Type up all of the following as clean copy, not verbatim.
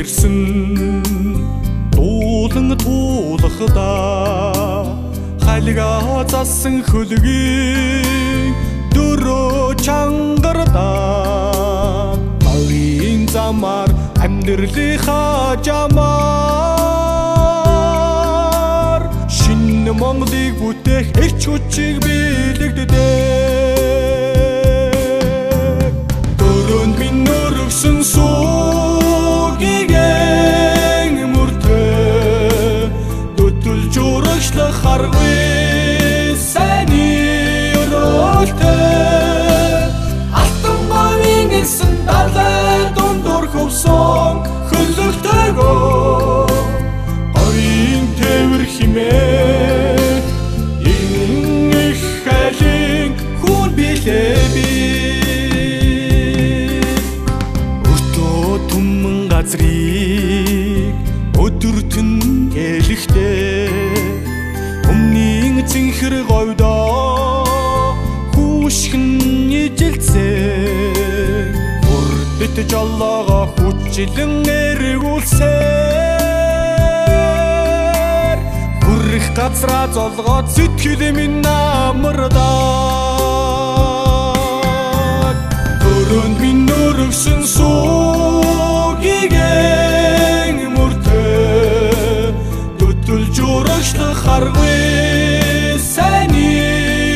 ирсэн дуулан туулахдаа хайлгаа засан хөлгийн дөрөө чангардаг багийн замаар амьдралынхаа жамаар шинэ Монголыг бүтээх эрч хүчийг бэлэгддэг дөрөнд минь өргсөн сүүгийгэн мөртөө дутулж урагшлах харгүй сайны өрөөлтөө алтан говийн эсэн далай дундуур хөвсөн хөлөгтэйгөө говийн тээвэр химээ их хайлын хүн билээ би өртөө түмэн газрыг өдөртөн гэлэхтэй өмнгийн цэнхэр говьдоо хүүшгэн ижилцээ хүрдэт жолоогоо хүчилэн эргүүлсээр хүрэх газраа золгоод сэтгэл минь намардаг дөрөнд минь өргсөн сүүгийгэн мөртөө дутулж урагшлах харгүй сайны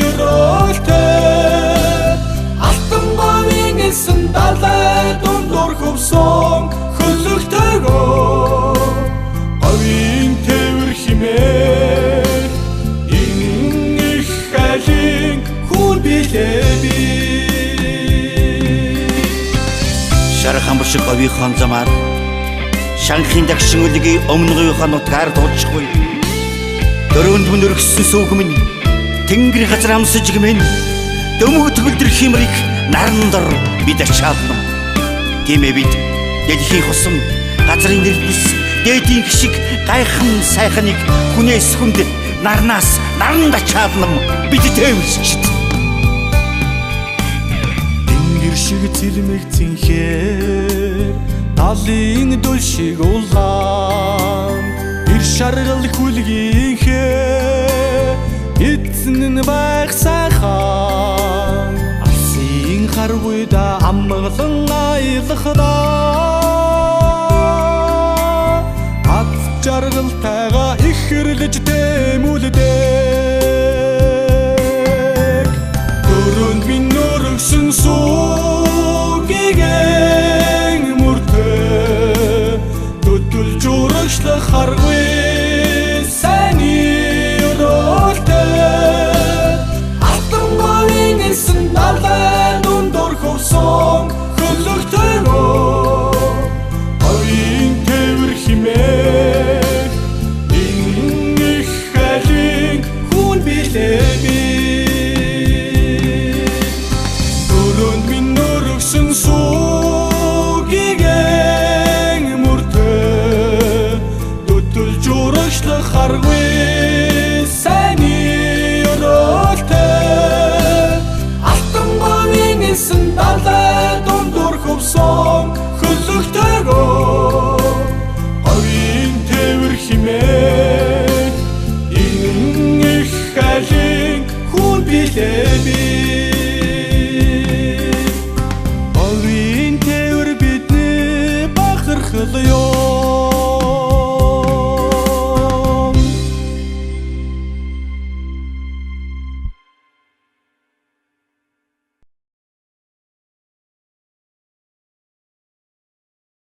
өрөөлтөө алтан говийн эсэн далай дундуур хөвсөн хөлөгтэйгөө говийн тээвэр химээ их хайлын хүн билээ би шархан бушиг говийн замаар шанхын дагшин үлгийн өмнөгийнхөө нутгаар дуулчихгүй дөрөнд мөн өргсөн сүүг минь тэнгэр газар амсаж гэмэн дөмөг төгөлдөр химрийг наран дор бид ачаална гэмээ бид дэлхийн хусан газрын нэрнэс дээдийн гişиг гайхан сайхныг хүнээс хүнд нарнаас наранд ачаална бид тэмцчихэд тэнгэр шиг цэлмэг цэнхээр талын дөл шиг улаан ир шаргал хүлгийнхээ эзэн нь байх сайхан алсын харгүйда амгалан айлахдаа ад жаргалтайгаа их хэрлэж дэмүүлдэг дөрөнд минь өргсөн сүүгийгэн мөртөө дутулж урагшлах харгүй сайны өрөөлтөө алтан говийн эсэн далай дундуур хөвсөн хөлөгтэйгөө говийн тээвэр химээ их хайлын хүн билээ би дөрөнд минь өргсөн сүүгийгэн мөртөө дутулж урагшлах харгүй